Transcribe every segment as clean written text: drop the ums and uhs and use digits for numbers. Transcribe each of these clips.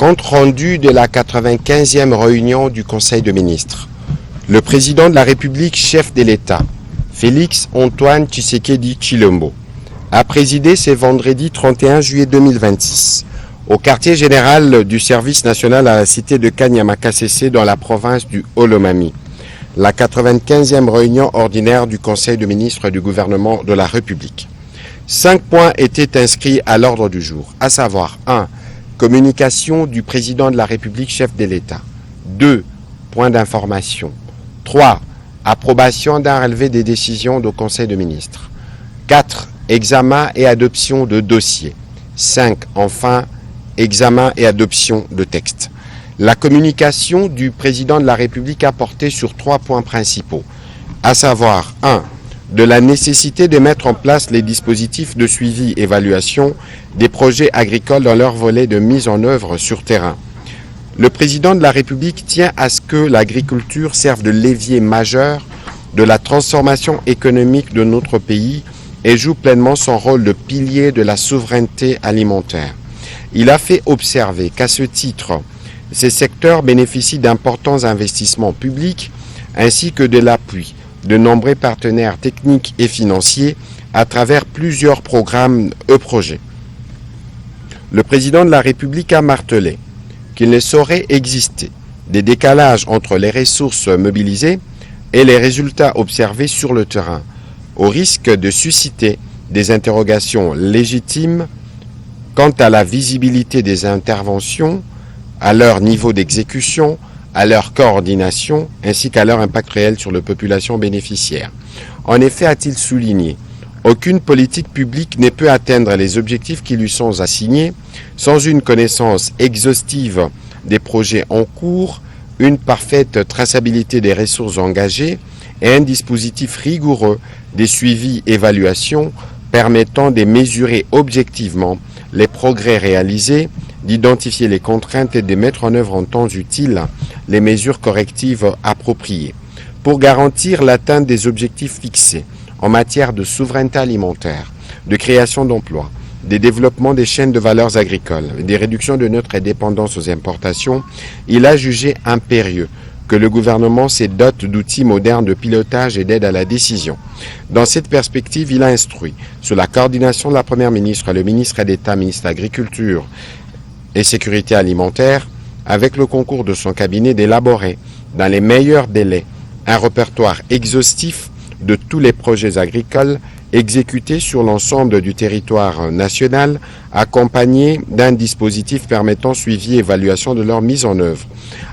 Compte rendu de la 95e réunion du Conseil de ministres. Le président de la République, chef de l'État, Félix Antoine Tshisekedi Tshilombo, a présidé ce vendredi 31 juillet 2026 au quartier général du service national à la cité de Kanyamakasese dans la province du Haut-Lomami, la 95e réunion ordinaire du Conseil de ministres du gouvernement de la République. 5 points étaient inscrits à l'ordre du jour, à savoir 1. Communication du président de la République, chef de l'État. 2. Points d'information. 3. Approbation d'un relevé des décisions du Conseil de ministres. 4. Examen et adoption de dossiers. 5. Enfin, examen et adoption de textes. La communication du président de la République a porté sur 3 points principaux, à savoir 1. De la nécessité de mettre en place les dispositifs de suivi-évaluation des projets agricoles dans leur volet de mise en œuvre sur terrain. Le président de la République tient à ce que l'agriculture serve de levier majeur de la transformation économique de notre pays et joue pleinement son rôle de pilier de la souveraineté alimentaire. Il a fait observer qu'à ce titre, ces secteurs bénéficient d'importants investissements publics ainsi que de l'appui de nombreux partenaires techniques et financiers à travers plusieurs programmes et projets. Le président de la République a martelé qu'il ne saurait exister des décalages entre les ressources mobilisées et les résultats observés sur le terrain, au risque de susciter des interrogations légitimes quant à la visibilité des interventions, à leur niveau d'exécution, à leur coordination, ainsi qu'à leur impact réel sur les populations bénéficiaires. En effet, a-t-il souligné, aucune politique publique ne peut atteindre les objectifs qui lui sont assignés sans une connaissance exhaustive des projets en cours, une parfaite traçabilité des ressources engagées et un dispositif rigoureux des suivis-évaluations permettant de mesurer objectivement les progrès réalisés, d'identifier les contraintes et de mettre en œuvre en temps utile les mesures correctives appropriées pour garantir l'atteinte des objectifs fixés en matière de souveraineté alimentaire, de création d'emplois, des développements des chaînes de valeurs agricoles et des réductions de notre dépendance aux importations. Il a jugé impérieux que le gouvernement se dote d'outils modernes de pilotage et d'aide à la décision. Dans cette perspective, il a instruit, sous la coordination de la Première ministre, le ministre d'État, ministre de l'Agriculture et Sécurité alimentaire, avec le concours de son cabinet, d'élaborer, dans les meilleurs délais, un répertoire exhaustif de tous les projets agricoles exécutés sur l'ensemble du territoire national, accompagné d'un dispositif permettant suivi et évaluation de leur mise en œuvre.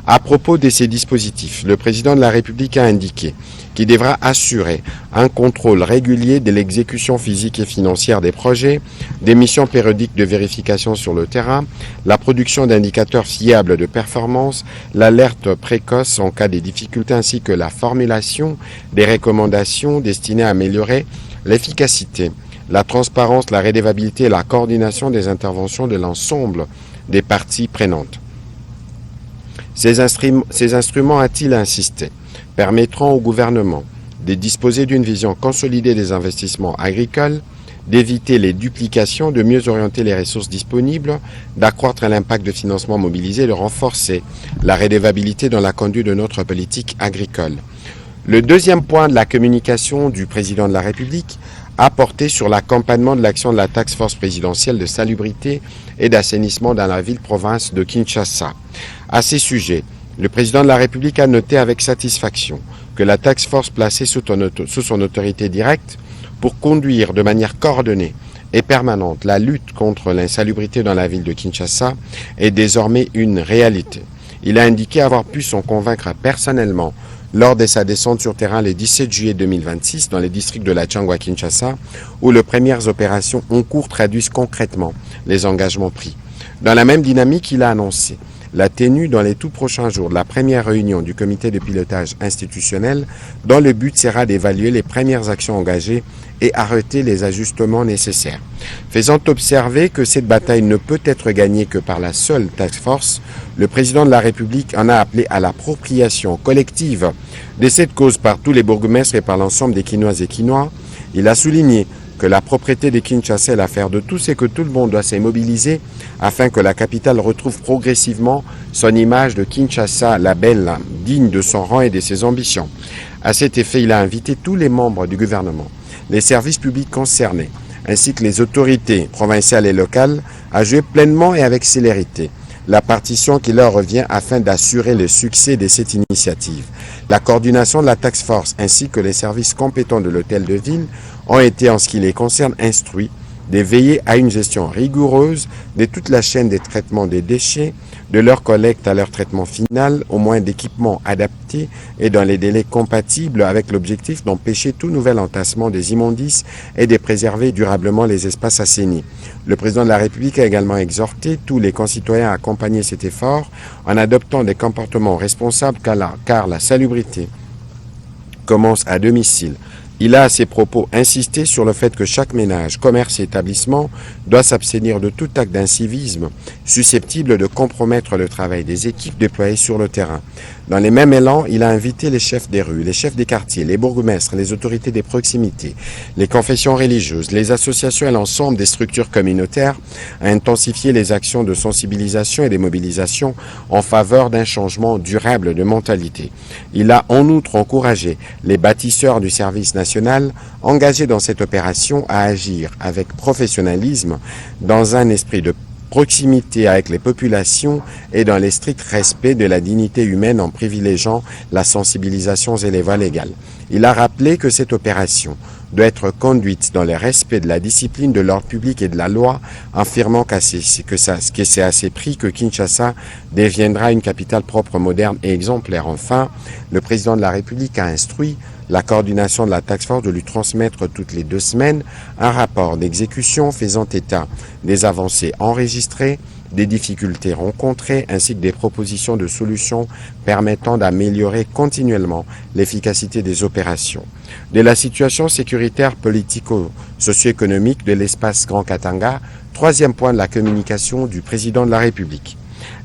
À propos de ces dispositifs, le président de la République a indiqué qu'il devra assurer un contrôle régulier de l'exécution physique et financière des projets, des missions périodiques de vérification sur le terrain, la production d'indicateurs fiables de performance, l'alerte précoce en cas de difficultés ainsi que la formulation des recommandations destinées à améliorer l'efficacité, la transparence, la redevabilité et la coordination des interventions de l'ensemble des parties prenantes. Ces instruments, a-t-il insisté, permettront au gouvernement de disposer d'une vision consolidée des investissements agricoles, d'éviter les duplications, de mieux orienter les ressources disponibles, d'accroître l'impact de financement mobilisé et de renforcer la redevabilité dans la conduite de notre politique agricole. Le deuxième point de la communication du président de la République a porté sur l'accompagnement de l'action de la task force présidentielle de salubrité et d'assainissement dans la ville-province de Kinshasa. À ces sujets, le président de la République a noté avec satisfaction que la task force placée sous son autorité directe pour conduire de manière coordonnée et permanente la lutte contre l'insalubrité dans la ville de Kinshasa est désormais une réalité. Il a indiqué avoir pu s'en convaincre personnellement lors de sa descente sur terrain le 17 juillet 2026 dans les districts de la Tchangwa à Kinshasa, où les premières opérations en cours traduisent concrètement les engagements pris. Dans la même dynamique, il a annoncé la tenue dans les tout prochains jours de la première réunion du comité de pilotage institutionnel dont le but sera d'évaluer les premières actions engagées et arrêter les ajustements nécessaires. Faisant observer que cette bataille ne peut être gagnée que par la seule task force, le président de la République en a appelé à l'appropriation collective de cette cause par tous les bourgmestres et par l'ensemble des Quinoises et Quinois. Il a souligné que la propriété de Kinshasa est l'affaire de tous et que tout le monde doit s'immobiliser afin que la capitale retrouve progressivement son image de Kinshasa, la belle, digne de son rang et de ses ambitions. À cet effet, il a invité tous les membres du gouvernement, les services publics concernés, ainsi que les autorités provinciales et locales à jouer pleinement et avec célérité la partition qui leur revient afin d'assurer le succès de cette initiative. La coordination de la task force ainsi que les services compétents de l'hôtel de ville ont été, en ce qui les concerne, instruits de veiller à une gestion rigoureuse de toute la chaîne des traitements des déchets, de leur collecte à leur traitement final, au moins d'équipements adaptés et dans les délais compatibles avec l'objectif d'empêcher tout nouvel entassement des immondices et de préserver durablement les espaces assainis. Le président de la République a également exhorté tous les concitoyens à accompagner cet effort en adoptant des comportements responsables car la salubrité commence à domicile. Il a à ses propos insisté sur le fait que chaque ménage, commerce et établissement doit s'abstenir de tout acte d'incivisme susceptible de compromettre le travail des équipes déployées sur le terrain. Dans les mêmes élans, il a invité les chefs des rues, les chefs des quartiers, les bourgmestres, les autorités des proximités, les confessions religieuses, les associations et l'ensemble des structures communautaires à intensifier les actions de sensibilisation et de mobilisation en faveur d'un changement durable de mentalité. Il a en outre encouragé les bâtisseurs du service national engagés dans cette opération à agir avec professionnalisme dans un esprit de proximité avec les populations et dans le strict respect de la dignité humaine en privilégiant la sensibilisation et les voies légales. Il a rappelé que cette opération doit être conduite dans le respect de la discipline de l'ordre public et de la loi, affirmant que c'est à ces prix que Kinshasa deviendra une capitale propre, moderne et exemplaire. Enfin, le président de la République a instruit la coordination de la task force de lui transmettre toutes les 2 semaines un rapport d'exécution faisant état des avancées enregistrées, des difficultés rencontrées ainsi que des propositions de solutions permettant d'améliorer continuellement l'efficacité des opérations. De la situation sécuritaire politico-socio-économique de l'espace Grand Katanga, 3e point de la communication du président de la République.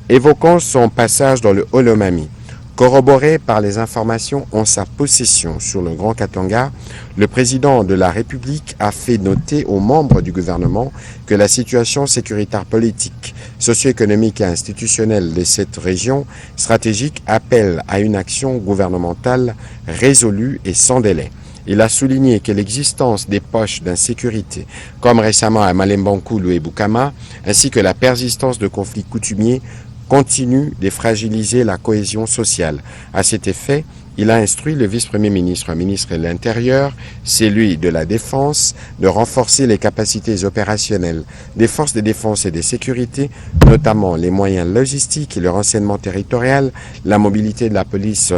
Évoquant son passage dans le Haut-Lomami, corroboré par les informations en sa possession sur le Grand Katanga, le président de la République a fait noter aux membres du gouvernement que la situation sécuritaire politique, socio-économique et institutionnelle de cette région stratégique appelle à une action gouvernementale résolue et sans délai. Il a souligné que l'existence des poches d'insécurité, comme récemment à Malembankoulou et Bukama, ainsi que la persistance de conflits coutumiers, continue de fragiliser la cohésion sociale. À cet effet, il a instruit le vice-premier ministre, ministre de l'Intérieur, celui de la Défense, de renforcer les capacités opérationnelles des forces de défense et de sécurité, notamment les moyens logistiques et le renseignement territorial, la mobilité de la police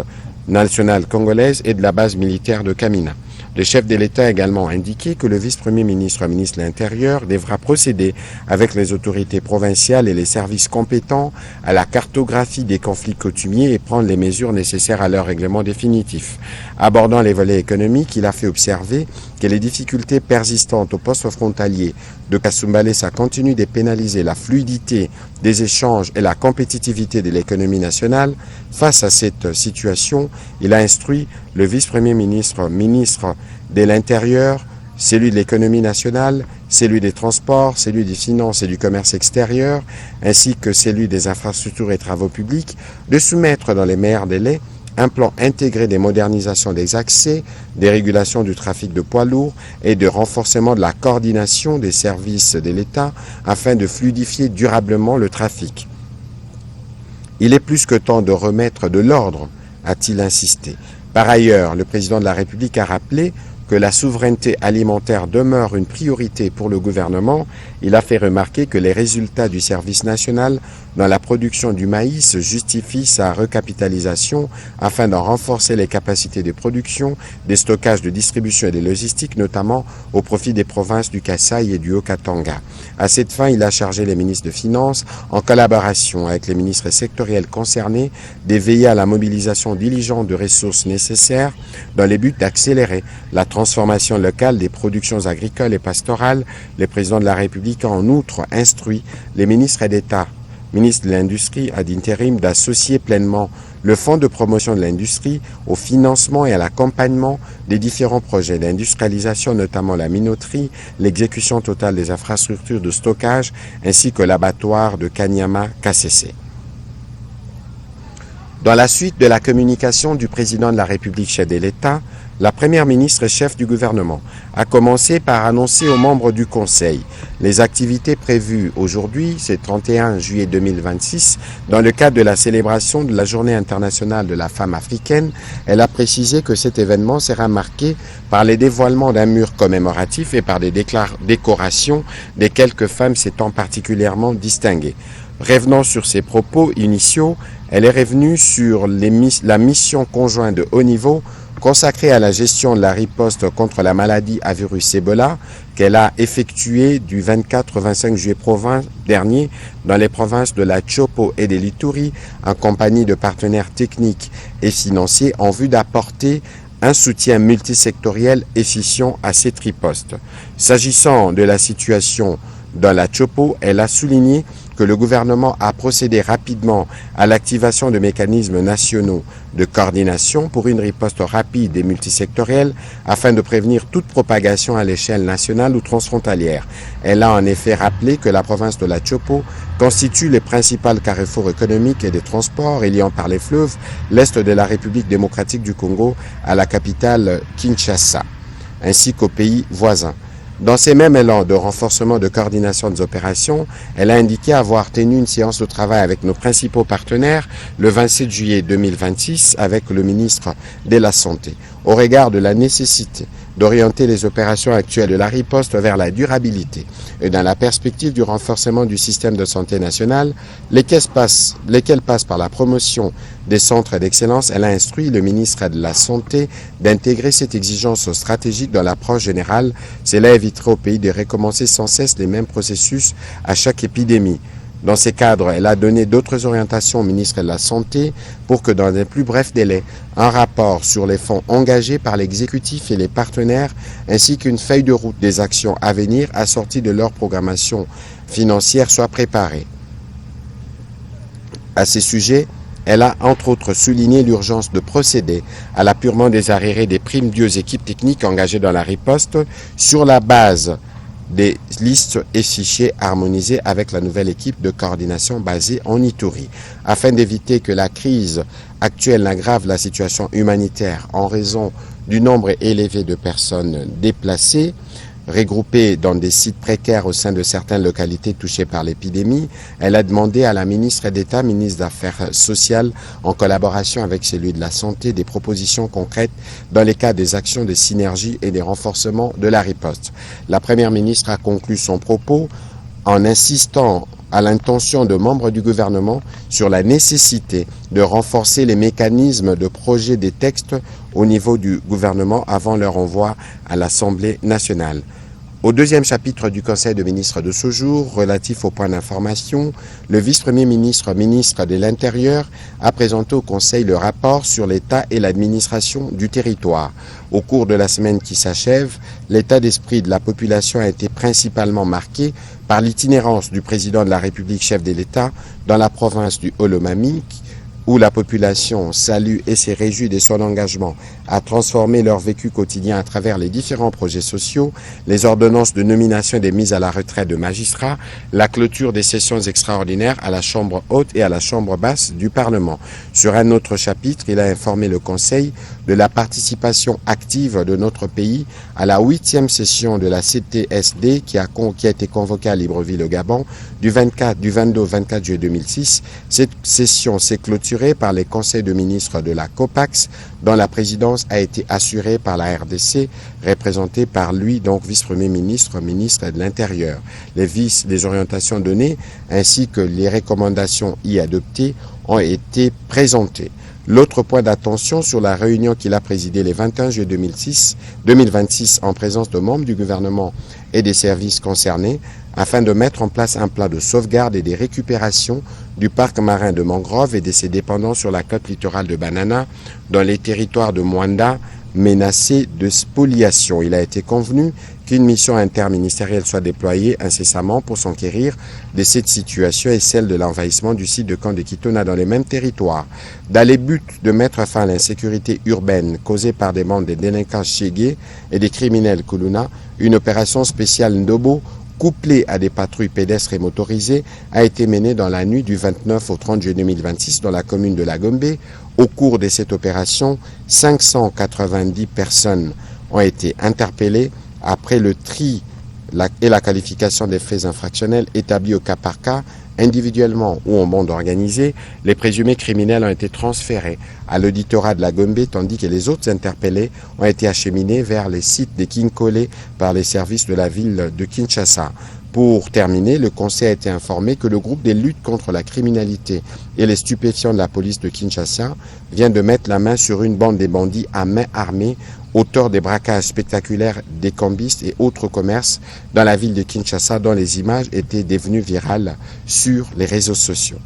nationale congolaise et de la base militaire de Kamina. Le chef de l'État a également indiqué que le vice-premier ministre, ministre de l'Intérieur, devra procéder avec les autorités provinciales et les services compétents à la cartographie des conflits coutumiers et prendre les mesures nécessaires à leur règlement définitif. Abordant les volets économiques, il a fait observer que les difficultés persistantes au poste frontalier de Kasumbalesa continuent de pénaliser la fluidité des échanges et la compétitivité de l'économie nationale. Face à cette situation, il a instruit le vice-premier ministre, ministre de l'Intérieur, celui de l'économie nationale, celui des transports, celui des finances et du commerce extérieur, ainsi que celui des infrastructures et travaux publics, de soumettre dans les meilleurs délais un plan intégré des modernisations des accès, des régulations du trafic de poids lourds et de renforcement de la coordination des services de l'État afin de fluidifier durablement le trafic. Il est plus que temps de remettre de l'ordre, a-t-il insisté. Par ailleurs, le président de la République a rappelé que la souveraineté alimentaire demeure une priorité pour le gouvernement. Il a fait remarquer que les résultats du service national dans la production du maïs justifient sa recapitalisation afin d'en renforcer les capacités de production, des stockages de distribution et des logistiques, notamment au profit des provinces du Kasaï et du Haut-Katanga. À cette fin, il a chargé les ministres de Finances, en collaboration avec les ministres sectoriels concernés, de veiller à la mobilisation diligente de ressources nécessaires dans le but d'accélérer la transformation locale des productions agricoles et pastorales. Le président de la République a en outre instruit les ministres d'État, ministre de l'Industrie ad intérim, d'associer pleinement le Fonds de promotion de l'industrie, au financement et à l'accompagnement des différents projets d'industrialisation, notamment la minoterie, l'exécution totale des infrastructures de stockage, ainsi que l'abattoir de Kanyama-KCC. Dans la suite de la communication du président de la République chef de l'État, la première ministre et chef du gouvernement a commencé par annoncer aux membres du Conseil les activités prévues aujourd'hui, c'est 31 juillet 2026, dans le cadre de la célébration de la Journée internationale de la femme africaine. Elle a précisé que cet événement sera marqué par les dévoilements d'un mur commémoratif et par des décorations des quelques femmes s'étant particulièrement distinguées. Revenant sur ses propos initiaux, elle est revenue sur la mission conjointe de haut niveau consacrée à la gestion de la riposte contre la maladie à virus Ebola qu'elle a effectuée du 24 au 25 juillet dernier dans les provinces de la Chopo et de l'Ituri en compagnie de partenaires techniques et financiers en vue d'apporter un soutien multisectoriel efficient à cette riposte. S'agissant de la situation dans la Chopo, elle a souligné que le gouvernement a procédé rapidement à l'activation de mécanismes nationaux de coordination pour une riposte rapide et multisectorielle afin de prévenir toute propagation à l'échelle nationale ou transfrontalière. Elle a en effet rappelé que la province de la Chopo constitue les principaux carrefours économiques et des transports reliant par les fleuves l'est de la République démocratique du Congo à la capitale Kinshasa, ainsi qu'aux pays voisins. Dans ces mêmes élans de renforcement de coordination des opérations, elle a indiqué avoir tenu une séance de travail avec nos principaux partenaires le 27 juillet 2026 avec le ministre de la Santé, au regard de la nécessité d'orienter les opérations actuelles de la riposte vers la durabilité et dans la perspective du renforcement du système de santé national, lesquels passent par la promotion des centres d'excellence. Elle a instruit le ministre de la Santé d'intégrer cette exigence stratégique dans l'approche générale. Cela éviterait au pays de recommencer sans cesse les mêmes processus à chaque épidémie. Dans ces cadres, elle a donné d'autres orientations au ministre de la Santé pour que dans un plus bref délai, un rapport sur les fonds engagés par l'exécutif et les partenaires ainsi qu'une feuille de route des actions à venir assorties de leur programmation financière soit préparée. À ces sujets, elle a entre autres souligné l'urgence de procéder à l'appurement des arriérés des primes dues aux équipes techniques engagées dans la riposte sur la base des listes et fichiers harmonisés avec la nouvelle équipe de coordination basée en Ituri, afin d'éviter que la crise actuelle n'aggrave la situation humanitaire en raison du nombre élevé de personnes déplacées, regroupées dans des sites précaires au sein de certaines localités touchées par l'épidémie. Elle a demandé à la ministre d'État, ministre des Affaires sociales, en collaboration avec celui de la Santé, des propositions concrètes dans les cas des actions de synergie et des renforcements de la riposte. La Première ministre a conclu son propos en insistant à l'intention de membres du gouvernement sur la nécessité de renforcer les mécanismes de projet des textes au niveau du gouvernement avant leur envoi à l'Assemblée nationale. Au deuxième chapitre du Conseil de ministres de ce jour, relatif au point d'information, le vice-premier ministre, ministre de l'Intérieur, a présenté au Conseil le rapport sur l'état et l'administration du territoire. Au cours de la semaine qui s'achève, l'état d'esprit de la population a été principalement marqué par l'itinérance du président de la République chef de l'État dans la province du Olomami, où la population salue et s'est réjouie de son engagement à transformer leur vécu quotidien à travers les différents projets sociaux, les ordonnances de nomination et des mises à la retraite de magistrats, la clôture des sessions extraordinaires à la Chambre haute et à la Chambre basse du Parlement. Sur un autre chapitre, il a informé le Conseil de la participation active de notre pays à la 8e session de la CTSD qui a été convoquée à Libreville au Gabon du 22 au 24 juillet 2006. Cette session s'est clôturée par les conseils de ministres de la COPAX, dont la présidence a été assurée par la RDC, représentée par lui, donc vice-premier ministre, ministre de l'Intérieur. Les orientations données ainsi que les recommandations y adoptées ont été présentées. L'autre point d'attention sur la réunion qu'il a présidée le 21 juillet 2026 en présence de membres du gouvernement et des services concernés afin de mettre en place un plan de sauvegarde et de récupération du parc marin de mangrove et de ses dépendants sur la côte littorale de Banana dans les territoires de Mwanda, menacées de spoliation. Il a été convenu qu'une mission interministérielle soit déployée incessamment pour s'enquérir de cette situation et celle de l'envahissement du site de camp de Kitona dans les mêmes territoires. Dans les buts de mettre fin à l'insécurité urbaine causée par des bandes de délinquants Chégué et des criminels Kuluna, une opération spéciale Ndobo couplée à des patrouilles pédestres et motorisées, a été menée dans la nuit du 29 au 30 juillet 2026 dans la commune de La Gombe. Au cours de cette opération, 590 personnes ont été interpellées après le tri et la qualification des faits infractionnels établis au cas par cas, individuellement ou en bande organisée. Les présumés criminels ont été transférés à l'auditorat de La Gombe, tandis que les autres interpellés ont été acheminés vers les sites de Kinkole par les services de la ville de Kinshasa. Pour terminer, le Conseil a été informé que le groupe de lutte contre la criminalité et les stupéfiants de la police de Kinshasa vient de mettre la main sur une bande de bandits à main armée, auteurs des braquages spectaculaires des cambistes et autres commerces dans la ville de Kinshasa, dont les images étaient devenues virales sur les réseaux sociaux.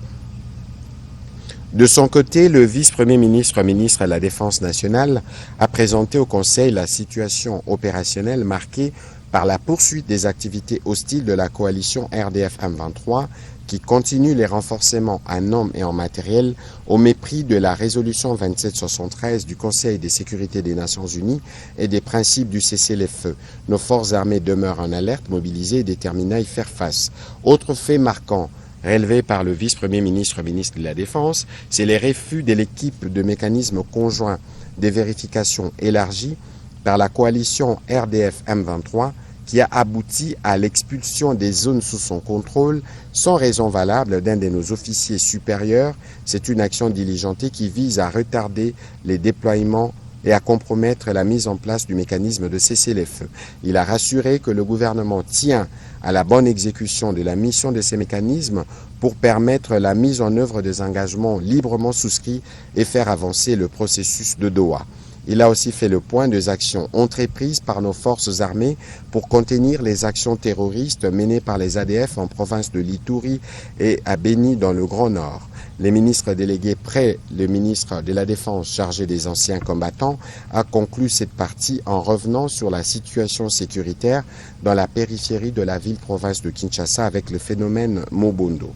De son côté, le vice-premier ministre, ministre de la Défense nationale, a présenté au Conseil la situation opérationnelle marquée par la poursuite des activités hostiles de la coalition RDF M23 qui continue les renforcements en hommes et en matériel au mépris de la résolution 2773 du Conseil de sécurité des Nations Unies et des principes du cessez-le-feu. Nos forces armées demeurent en alerte, mobilisées et déterminées à y faire face. Autre fait marquant relevé par le vice-premier ministre, ministre de la Défense, c'est les refus de l'équipe de mécanismes conjoints de vérification élargie par la coalition RDF M23 qui a abouti à l'expulsion des zones sous son contrôle sans raison valable d'un de nos officiers supérieurs. C'est une action diligentée qui vise à retarder les déploiements et à compromettre la mise en place du mécanisme de cessez-le-feu. Il a rassuré que le gouvernement tient à la bonne exécution de la mission de ces mécanismes pour permettre la mise en œuvre des engagements librement souscrits et faire avancer le processus de Doha. Il a aussi fait le point des actions entreprises par nos forces armées pour contenir les actions terroristes menées par les ADF en province de l'Ituri et à Béni dans le Grand Nord. Les ministres délégués près le ministre de la Défense chargé des anciens combattants a conclu cette partie en revenant sur la situation sécuritaire dans la périphérie de la ville-province de Kinshasa avec le phénomène Mobondo.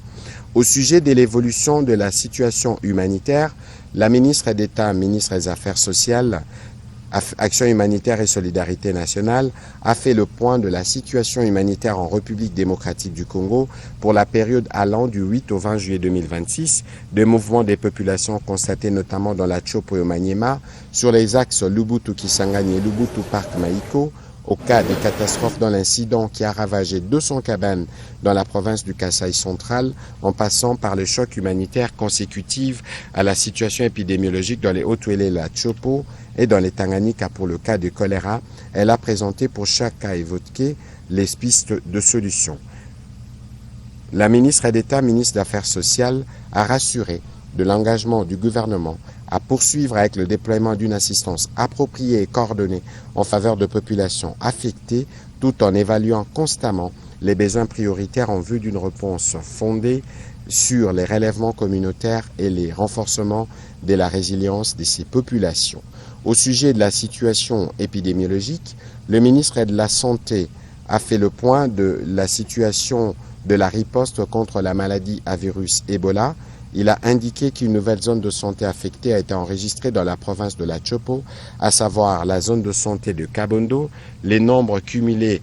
Au sujet de l'évolution de la situation humanitaire, la ministre d'État, ministre des Affaires sociales, Action humanitaire et solidarité nationale, a fait le point de la situation humanitaire en République démocratique du Congo pour la période allant du 8 au 20 juillet 2026, des mouvements des populations constatés notamment dans la Tchopo et au Maniema, sur les axes Lubutu-Kisangani et Lubutu-Park-Maïko, au cas des catastrophes dans l'incident qui a ravagé 200 cabanes dans la province du Kasaï central, en passant par le choc humanitaire consécutif à la situation épidémiologique dans les Hautes-Ouélé et la Tchopo et dans les Tanganyika pour le cas de choléra. Elle a présenté pour chaque cas évoqué les pistes de solutions. La ministre d'État, ministre des Affaires sociales, a rassuré de l'engagement du gouvernement à poursuivre avec le déploiement d'une assistance appropriée et coordonnée en faveur de populations affectées, tout en évaluant constamment les besoins prioritaires en vue d'une réponse fondée sur les relèvements communautaires et les renforcements de la résilience de ces populations. Au sujet de la situation épidémiologique, le ministre de la Santé a fait le point de la situation de la riposte contre la maladie à virus Ebola. Il a indiqué qu'une nouvelle zone de santé affectée a été enregistrée dans la province de la Tchopo, à savoir la zone de santé de Kabondo. Les nombres cumulés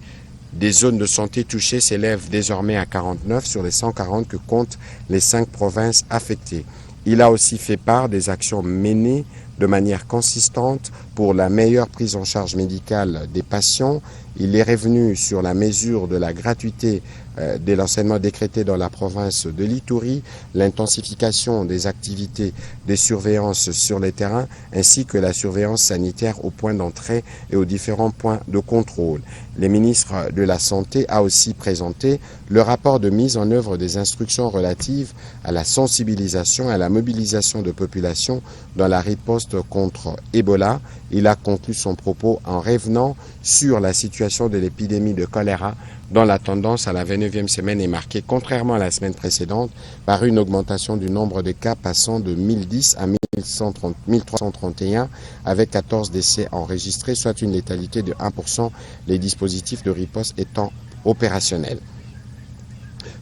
des zones de santé touchées s'élèvent désormais à 49 sur les 140 que comptent les 5 provinces affectées. Il a aussi fait part des actions menées de manière consistante pour la meilleure prise en charge médicale des patients. Il est revenu sur la mesure de la gratuité de l'enseignement décrété dans la province de l'Ituri, l'intensification des activités de surveillance sur les terrains, ainsi que la surveillance sanitaire aux points d'entrée et aux différents points de contrôle. Le ministre de la Santé a aussi présenté le rapport de mise en œuvre des instructions relatives à la sensibilisation et à la mobilisation de populations dans la riposte contre Ebola. Il a conclu son propos en revenant sur la situation de l'épidémie de choléra dont la tendance à la 29e semaine est marquée, contrairement à la semaine précédente, par une augmentation du nombre de cas passant de 1010 à 1331 avec 14 décès enregistrés, soit une létalité de 1%, les dispositifs de riposte étant opérationnels.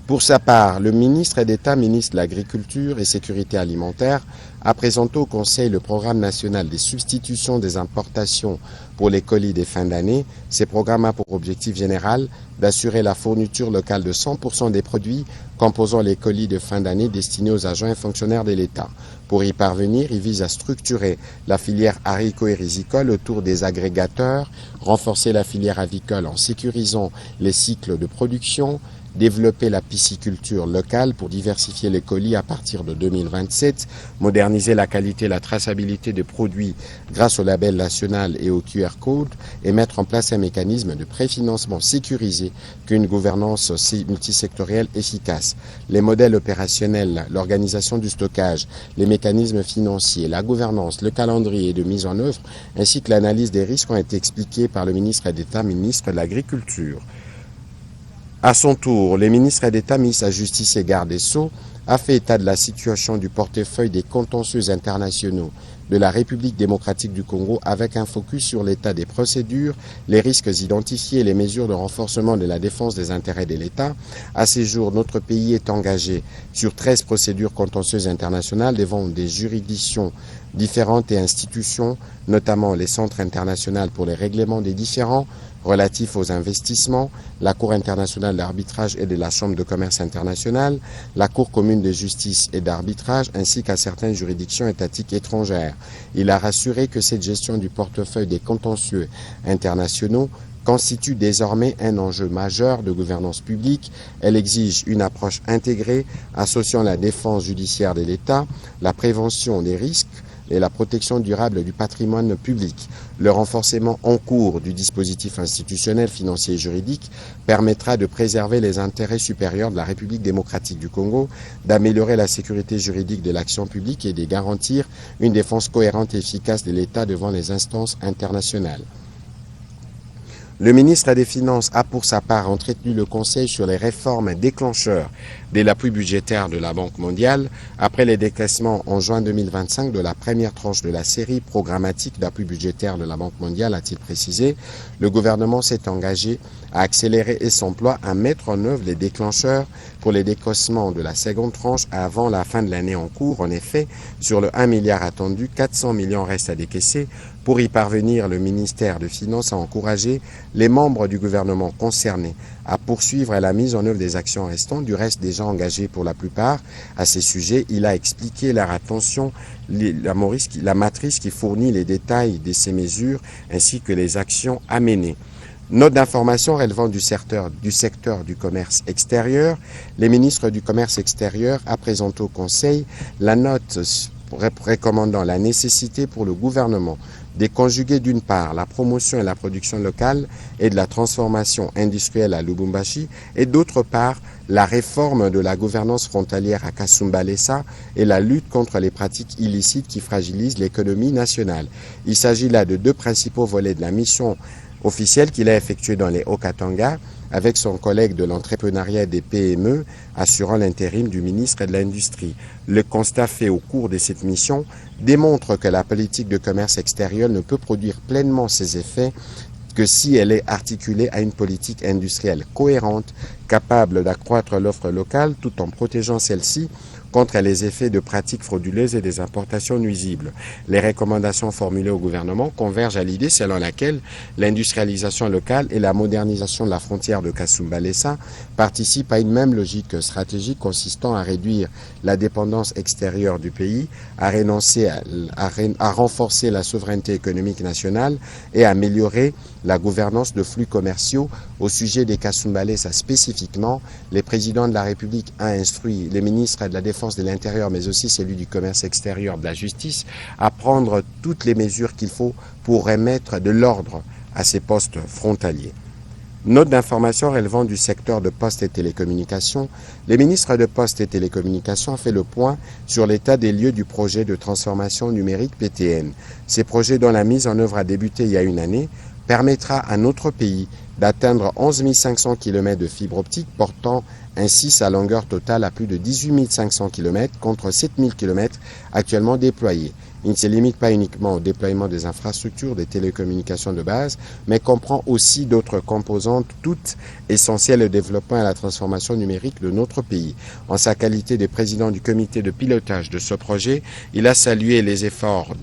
Pour sa part, le ministre d'État, ministre de l'Agriculture et Sécurité alimentaire, a présenté au Conseil le programme national des substitutions des importations pour les colis des fins d'année. Ces programmes ont pour objectif général d'assurer la fourniture locale de 100% des produits composant les colis de fin d'année destinés aux agents et fonctionnaires de l'État. Pour y parvenir, il vise à structurer la filière haricot et risicole autour des agrégateurs, renforcer la filière avicole en sécurisant les cycles de production, développer la pisciculture locale pour diversifier les colis à partir de 2027, moderniser la qualité et la traçabilité des produits grâce au label national et au QR code et mettre en place un mécanisme de préfinancement sécurisé qu'une gouvernance multisectorielle efficace. Les modèles opérationnels, l'organisation du stockage, les mécanismes financiers, la gouvernance, le calendrier de mise en œuvre ainsi que l'analyse des risques ont été expliqués par le ministre d'État, ministre de l'Agriculture. À son tour, le ministre d'État, ministre de la Justice et garde des Sceaux a fait état de la situation du portefeuille des contentieux internationaux de la République démocratique du Congo avec un focus sur l'état des procédures, les risques identifiés et les mesures de renforcement de la défense des intérêts de l'État. À ce jour, notre pays est engagé sur 13 procédures contentieuses internationales devant des juridictions différentes et institutions, notamment les centres internationaux pour les règlements des différends relatifs aux investissements, la Cour internationale d'arbitrage et de la Chambre de commerce internationale, la Cour commune de justice et d'arbitrage, ainsi qu'à certaines juridictions étatiques étrangères. Il a rassuré que cette gestion du portefeuille des contentieux internationaux constitue désormais un enjeu majeur de gouvernance publique. Elle exige une approche intégrée associant la défense judiciaire de l'État, la prévention des risques, et la protection durable du patrimoine public. Le renforcement en cours du dispositif institutionnel, financier et juridique permettra de préserver les intérêts supérieurs de la République démocratique du Congo, d'améliorer la sécurité juridique de l'action publique et de garantir une défense cohérente et efficace de l'État devant les instances internationales. Le ministre des Finances a pour sa part entretenu le Conseil sur les réformes déclencheurs de l'appui budgétaire de la Banque mondiale après les décaissements en juin 2025 de la première tranche de la série programmatique d'appui budgétaire de la Banque mondiale, a-t-il précisé. Le gouvernement s'est engagé à accélérer et s'emploie à mettre en œuvre les déclencheurs pour les décaissements de la seconde tranche avant la fin de l'année en cours. En effet, sur le 1 milliard attendu, 400 millions restent à décaisser. Pour y parvenir, le ministère des Finances a encouragé les membres du gouvernement concernés à poursuivre la mise en œuvre des actions restantes, du reste déjà engagées pour la plupart. À ces sujets, il a expliqué leur attention, la matrice qui fournit les détails de ces mesures ainsi que les actions à mener. Note d'information relevant du secteur du commerce extérieur. Les ministres du commerce extérieur a présenté au Conseil la note recommandant la nécessité pour le gouvernement de conjuguer d'une part la promotion et la production locale et de la transformation industrielle à Lubumbashi et d'autre part la réforme de la gouvernance frontalière à Kasumbalesa et la lutte contre les pratiques illicites qui fragilisent l'économie nationale. Il s'agit là de deux principaux volets de la mission officielle qu'il a effectuée dans les Haut-Katanga avec son collègue de l'entrepreneuriat des PME assurant l'intérim du ministre de l'Industrie. Le constat fait au cours de cette mission démontre que la politique de commerce extérieur ne peut produire pleinement ses effets que si elle est articulée à une politique industrielle cohérente, capable d'accroître l'offre locale tout en protégeant celle-ci contre les effets de pratiques frauduleuses et des importations nuisibles. Les recommandations formulées au gouvernement convergent à l'idée selon laquelle l'industrialisation locale et la modernisation de la frontière de Kasumbalesa participent à une même logique stratégique consistant à réduire la dépendance extérieure du pays, à renforcer la souveraineté économique nationale et à améliorer la gouvernance de flux commerciaux. Au sujet des Kasumbalesa spécifiquement, le président de la République a instruit les ministres de la Défense de l'Intérieur, mais aussi celui du Commerce extérieur, de la Justice, à prendre toutes les mesures qu'il faut pour remettre de l'ordre à ces postes frontaliers. Note d'information relevant du secteur de postes et télécommunications. Le ministre de Postes et Télécommunications a fait le point sur l'état des lieux du projet de transformation numérique PTN. Ces projets dont la mise en œuvre a débuté il y a une année permettra à notre pays d'atteindre 11 500 km de fibre optique, portant ainsi sa longueur totale à plus de 18 500 km contre 7 000 km actuellement déployés. Il ne se limite pas uniquement au déploiement des infrastructures des télécommunications de base, mais comprend aussi d'autres composantes toutes essentielles au développement et à la transformation numérique de notre pays. En sa qualité de président du comité de pilotage de ce projet, il a salué les efforts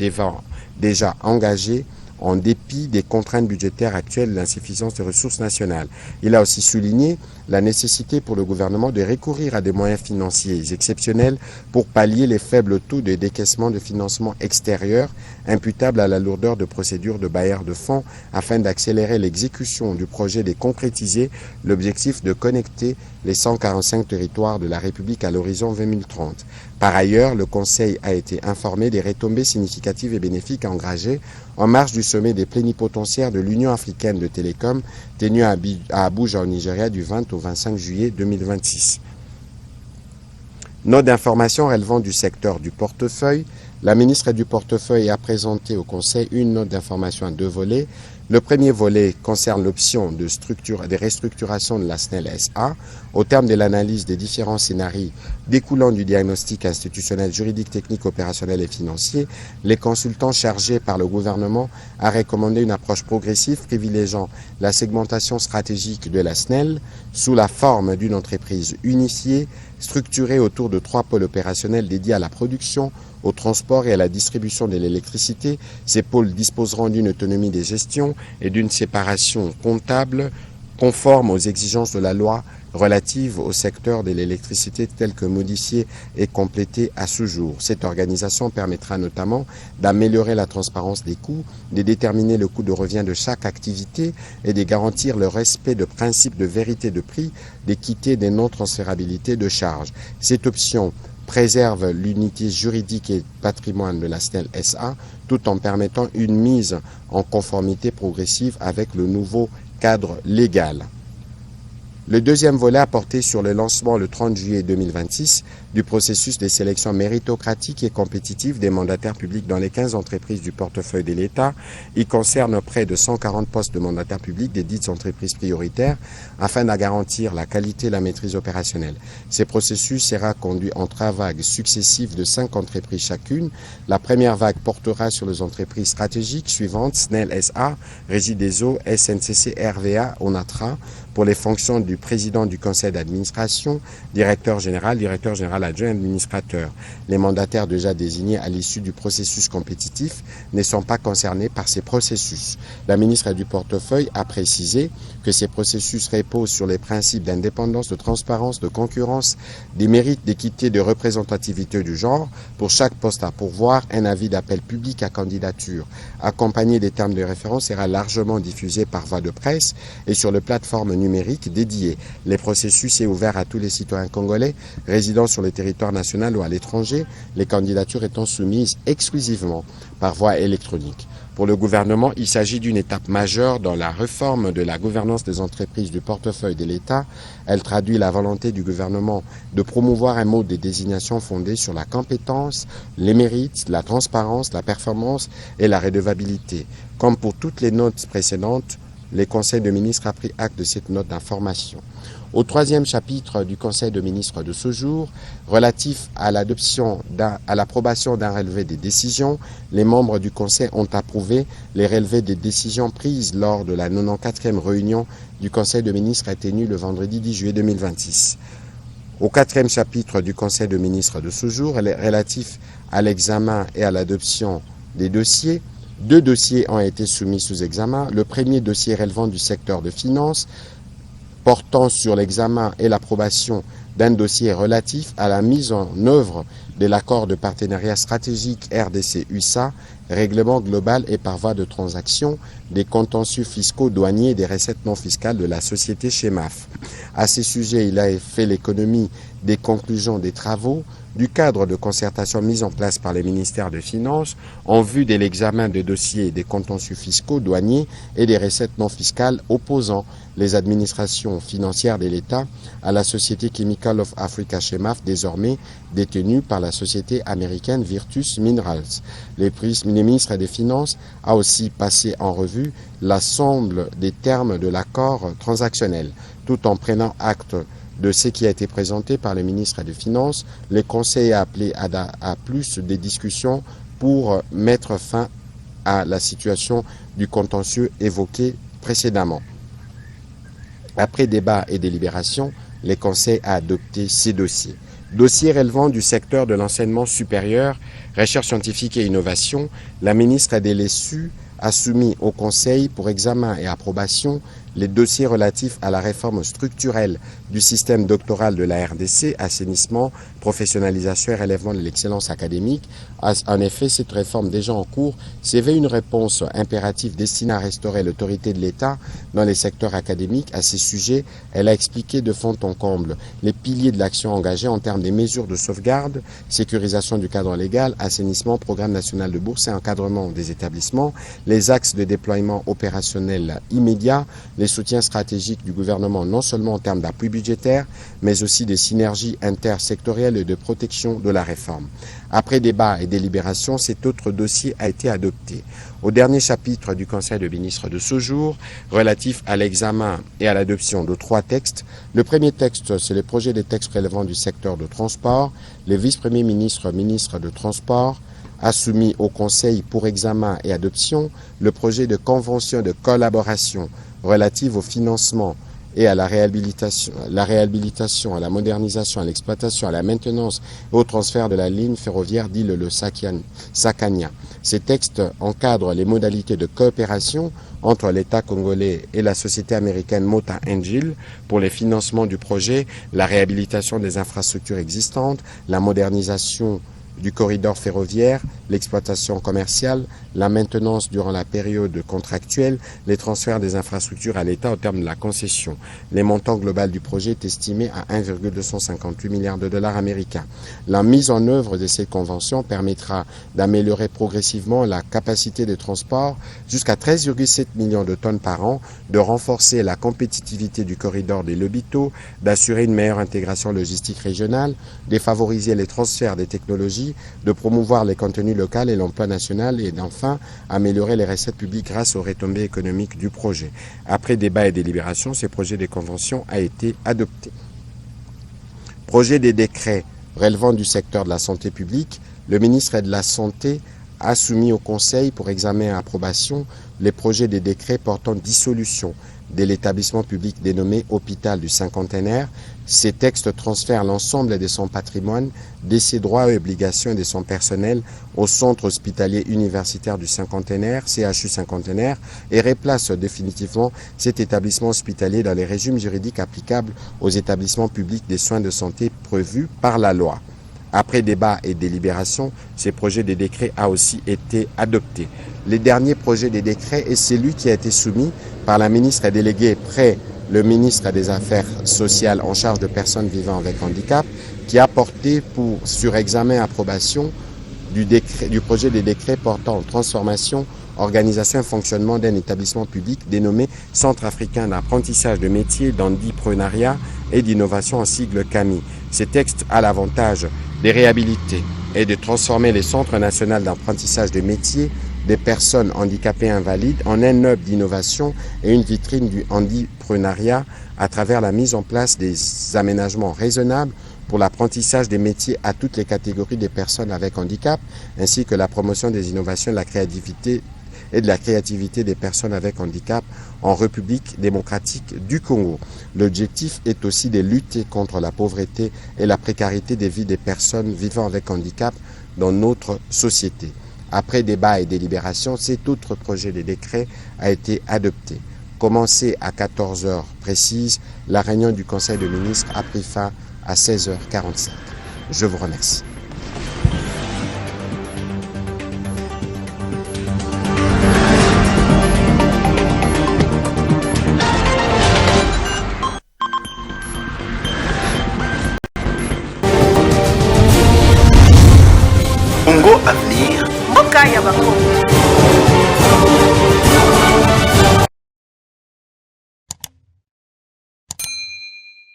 déjà engagés en dépit des contraintes budgétaires actuelles et de l'insuffisance des ressources nationales. Il a aussi souligné la nécessité pour le gouvernement de recourir à des moyens financiers exceptionnels pour pallier les faibles taux de décaissement de financement extérieur imputables à la lourdeur de procédures de bailleurs de fonds afin d'accélérer l'exécution du projet et de concrétiser l'objectif de connecter les 145 territoires de la République à l'horizon 2030. Par ailleurs, le Conseil a été informé des retombées significatives et bénéfiques engagées en marge du sommet des plénipotentiaires de l'Union africaine de télécom tenu à Abuja au Nigeria du 20 au 25 juillet 2026. Note d'information relevant du secteur du portefeuille. La ministre du portefeuille a présenté au Conseil une note d'information à 2 volets. Le premier volet concerne l'option de restructuration de la SNEL SA. Au terme de l'analyse des différents scénarios découlant du diagnostic institutionnel, juridique, technique, opérationnel et financier, les consultants chargés par le gouvernement a recommandé une approche progressive privilégiant la segmentation stratégique de la SNEL sous la forme d'une entreprise unifiée, structurée autour de 3 pôles opérationnels dédiés à la production, au transport et à la distribution de l'électricité. Ces pôles disposeront d'une autonomie de gestion et d'une séparation comptable conforme aux exigences de la loi relative au secteur de l'électricité telle que modifiée et complétée à ce jour. Cette organisation permettra notamment d'améliorer la transparence des coûts, de déterminer le coût de revient de chaque activité et de garantir le respect de principes de vérité de prix, d'équité et de non-transférabilité de charges. Cette option préserve l'unité juridique et patrimoine de la SNEL SA tout en permettant une mise en conformité progressive avec le nouveau cadre légal. Le deuxième volet a porté sur le lancement le 30 juillet 2026 du processus de sélection méritocratique et compétitive des mandataires publics dans les 15 entreprises du portefeuille de l'État. Il concerne près de 140 postes de mandataires publics des dites entreprises prioritaires afin de garantir la qualité et la maîtrise opérationnelle. Ce processus sera conduit en 3 vagues successives de 5 entreprises chacune. La première vague portera sur les entreprises stratégiques suivantes: SNEL SA, Régie des eaux, SNCC, RVA, ONATRA, pour les fonctions du président du conseil d'administration, directeur général adjoint administrateur. Les mandataires déjà désignés à l'issue du processus compétitif ne sont pas concernés par ces processus. La ministre du portefeuille a précisé que ces processus reposent sur les principes d'indépendance, de transparence, de concurrence, des mérites, d'équité, de représentativité du genre. Pour chaque poste à pourvoir, un avis d'appel public à candidature accompagné des termes de référence sera largement diffusé par voie de presse et sur les plateformes numériques dédiées. Les processus est ouvert à tous les citoyens congolais résidant sur le territoire national ou à l'étranger, les candidatures étant soumises exclusivement par voie électronique. Pour le gouvernement, il s'agit d'une étape majeure dans la réforme de la gouvernance des entreprises du portefeuille de l'État. Elle traduit la volonté du gouvernement de promouvoir un mode de désignation fondé sur la compétence, les mérites, la transparence, la performance et la redevabilité. Comme pour toutes les notes précédentes, le Conseil de ministres a pris acte de cette note d'information. Au 3e chapitre du Conseil de ministres de ce jour, relatif à l'approbation d'un relevé des décisions, les membres du Conseil ont approuvé les relevés des décisions prises lors de la 94e réunion du Conseil de ministres tenue le vendredi 10 juillet 2026. Au 4e chapitre du Conseil de ministres de ce jour, relatif à l'examen et à l'adoption des dossiers, 2 dossiers ont été soumis sous examen. Le premier dossier relevant du secteur de finances, portant sur l'examen et l'approbation d'un dossier relatif à la mise en œuvre de l'accord de partenariat stratégique RDC-USA, règlement global et par voie de transaction des contentieux fiscaux douaniers et des recettes non fiscales de la société Chemaf. À ces sujets, il a fait l'économie des conclusions des travaux du cadre de concertation mis en place par les ministères des Finances en vue de l'examen des dossiers des contentieux fiscaux, douaniers et des recettes non fiscales opposant les administrations financières de l'État à la société Chemical of Africa (CHEMAF), désormais détenue par la société américaine Virtus Minerals. Le ministre des Finances a aussi passé en revue l'ensemble des termes de l'accord transactionnel. Tout en prenant acte de ce qui a été présenté par le ministre des Finances, le Conseil a appelé à plus de discussions pour mettre fin à la situation du contentieux évoqué précédemment. Après débat et délibération, le Conseil a adopté ces dossiers. Dossiers relevant du secteur de l'enseignement supérieur, recherche scientifique et innovation, la ministre Adelessu a soumis au Conseil pour examen et approbation les dossiers relatifs à la réforme structurelle du système doctoral de la RDC, assainissement, professionnalisation et relèvement de l'excellence académique. En effet, cette réforme déjà en cours s'éveille une réponse impérative destinée à restaurer l'autorité de l'État dans les secteurs académiques. À ces sujets, elle a expliqué de fond en comble les piliers de l'action engagée en termes des mesures de sauvegarde, sécurisation du cadre légal, assainissement, programme national de bourse et encadrement des établissements, les axes de déploiement opérationnel immédiat, les soutiens stratégiques du gouvernement non seulement en termes d'appui budgétaire, mais aussi des synergies intersectorielles et de protection de la réforme. Après débat et délibération, cet autre dossier a été adopté. Au dernier chapitre du Conseil de ministres de ce jour, relatif à l'examen et à l'adoption de 3 textes. Le premier texte, c'est le projet de texte relevant du secteur de transport. Le vice-premier ministre, ministre de Transport, a soumis au Conseil pour examen et adoption le projet de convention de collaboration relative au financement et à la réhabilitation, à la modernisation, à l'exploitation, à la maintenance et au transfert de la ligne ferroviaire d'Île-le-Sakania. Ces textes encadrent les modalités de coopération entre l'État congolais et la société américaine Mota Engil pour les financements du projet, la réhabilitation des infrastructures existantes, la modernisation du corridor ferroviaire, l'exploitation commerciale, la maintenance durant la période contractuelle, les transferts des infrastructures à l'État au terme de la concession. Le montant global du projet est estimé à 1,258 milliards de dollars américains. La mise en œuvre de ces conventions permettra d'améliorer progressivement la capacité de transport jusqu'à 13,7 millions de tonnes par an, de renforcer la compétitivité du corridor des Lobito, d'assurer une meilleure intégration logistique régionale, de favoriser les transferts des technologies, de promouvoir les contenus locaux et l'emploi national et d'enfin améliorer les recettes publiques grâce aux retombées économiques du projet. Après débat et délibération, ce projet de convention a été adopté. Projet des décrets relevant du secteur de la santé publique, le ministre de la Santé a soumis au Conseil pour examen et approbation les projets des décrets portant dissolution de l'établissement public dénommé Hôpital du Cinquantenaire. Ces textes transfèrent l'ensemble de son patrimoine, de ses droits et obligations et de son personnel au Centre hospitalier universitaire du Cinquantenaire, CHU Cinquantenaire, et replacent définitivement cet établissement hospitalier dans les régimes juridiques applicables aux établissements publics des soins de santé prévus par la loi. Après débat et délibération, ce projet de décret a aussi été adopté. Le dernier projet de décret est celui qui a été soumis par la ministre déléguée près le ministre des Affaires sociales en charge de personnes vivant avec handicap, qui a porté sur examen et approbation du projet de décret portant transformation, organisation et fonctionnement d'un établissement public dénommé Centre africain d'apprentissage de métiers, d'entrepreneuriat et d'innovation en sigle CAMI. Ce texte a l'avantage de réhabiliter et de transformer les centres nationaux d'apprentissage de métiers des personnes handicapées invalides en un hub d'innovation et une vitrine du handipreneuriat à travers la mise en place des aménagements raisonnables pour l'apprentissage des métiers à toutes les catégories des personnes avec handicap, ainsi que la promotion des innovations et de la créativité des personnes avec handicap en République démocratique du Congo. L'objectif est aussi de lutter contre la pauvreté et la précarité des vies des personnes vivant avec handicap dans notre société. Après débat et délibération, cet autre projet de décret a été adopté. Commencé à 14 heures précises, la réunion du Conseil de ministres a pris fin à 16h45. Je vous remercie. Congo Avenir. Mboka ya Bakongo.